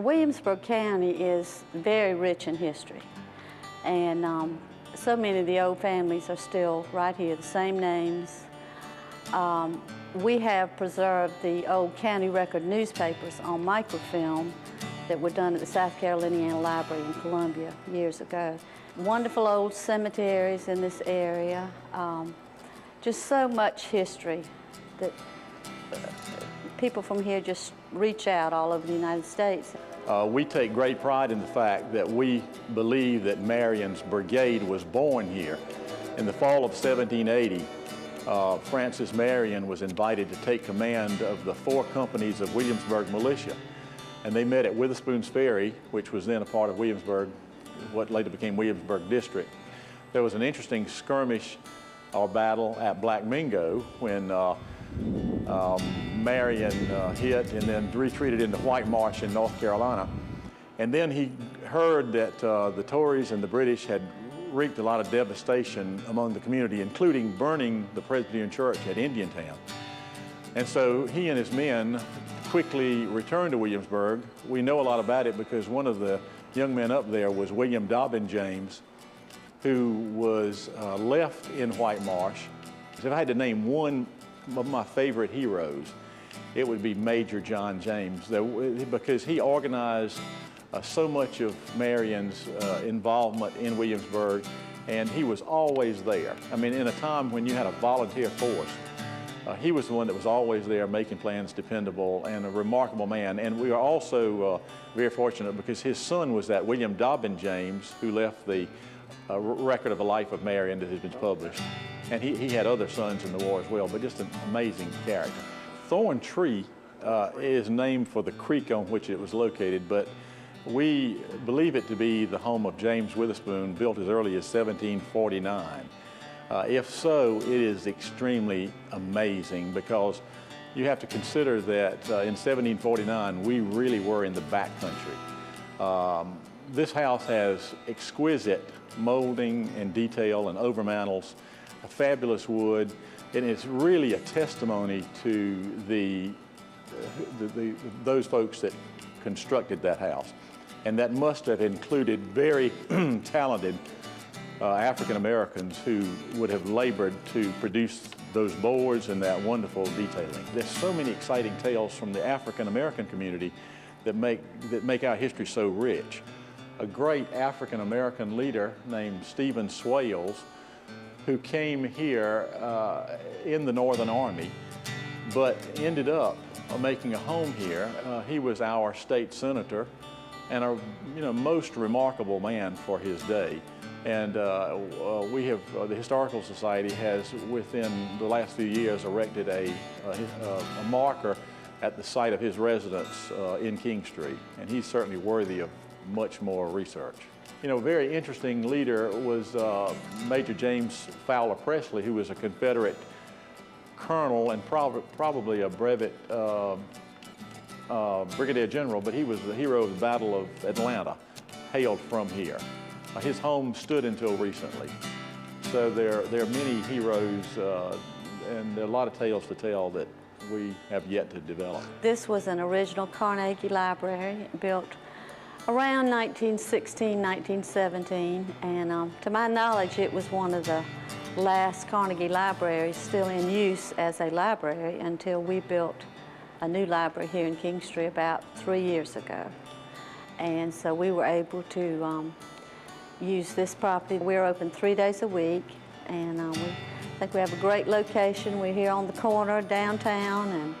Williamsburg County is very rich in history, and so many of the old families are still right here, the same names. We have preserved the old county record newspapers on microfilm that were done at the South Carolina Library in Columbia years ago. Wonderful old cemeteries in this area. Just so much history that people from here just reach out all over the United States. We take great pride in the fact that we believe that Marion's brigade was born here. In the fall of 1780, Francis Marion was invited to take command of the 4 companies of Williamsburg militia. And they met at Witherspoon's Ferry, which was then a part of Williamsburg, what later became Williamsburg District. There was an interesting skirmish or battle at Black Mingo when Marion hit and then retreated into White Marsh in North Carolina. And then he heard that the Tories and the British had wreaked a lot of devastation among the community, including burning the Presbyterian Church at Indiantown. And so he and his men quickly returned to Williamsburg. We know a lot about it because one of the young men up there was William Dobbin James, who was left in White Marsh. If I had to name one of my favorite heroes, it would be Major John James, because he organized so much of Marion's involvement in Williamsburg, and he was always there. I mean, in a time when you had a volunteer force, he was the one that was always there making plans, dependable, and a remarkable man. And we are also very fortunate because his son was that William Dobbin James, who left the record of a life of Marion that has been published. And he had other sons in the war as well, but just an amazing character. Thorn Tree is named for the creek on which it was located, but we believe it to be the home of James Witherspoon, built as early as 1749. If so, it is extremely amazing because you have to consider that in 1749, we really were in the backcountry. This house has exquisite molding and detail and overmantels, a fabulous wood, and it's really a testimony to those folks that constructed that house. And that must have included very talented African Americans who would have labored to produce those boards and that wonderful detailing. There's so many exciting tales from the African American community that make our history so rich. A great African American leader named Stephen Swales, who came here in the Northern Army, but ended up making a home here. He was our state senator and a most remarkable man for his day. And we have, the Historical Society has, within the last few years, erected a marker at the site of his residence in King Street. And he's certainly worthy of much more research. You know, a very interesting leader was Major James Fowler Presley, who was a Confederate colonel and probably a brevet brigadier general, but he was the hero of the Battle of Atlanta, hailed from here. His home stood until recently. So there are many heroes and there are a lot of tales to tell that we have yet to develop. This was an original Carnegie Library built around 1916, 1917, and to my knowledge, it was one of the last Carnegie libraries still in use as a library until we built a new library here in King Street about 3 years ago. And so we were able to use this property. We're open 3 days a week, and we think we have a great location. We're here on the corner downtown,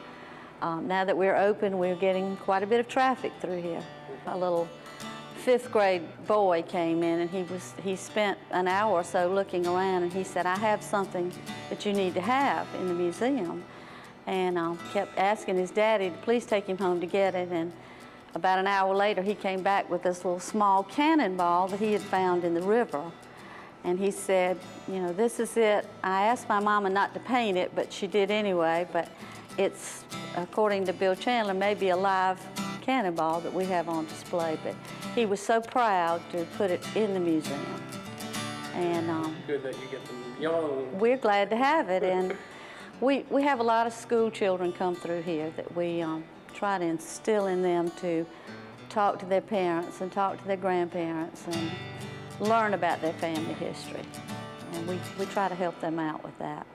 and now that we're open, we're getting quite a bit of traffic through here. A little 5th grade boy came in, and he spent an hour or so looking around, and he said, "I have something that you need to have in the museum." And kept asking his daddy to please take him home to get it. And about an hour later, he came back with this little small cannonball that he had found in the river. And he said, "You know, this is it. I asked my mama not to paint it, but she did anyway. But it's, according to Bill Chandler, maybe a live cannonball that we have on display." But he was so proud to put it in the museum. And good that you get them young. We're glad to have it. And we have a lot of school children come through here that we try to instill in them to talk to their parents and talk to their grandparents and learn about their family history. And we try to help them out with that.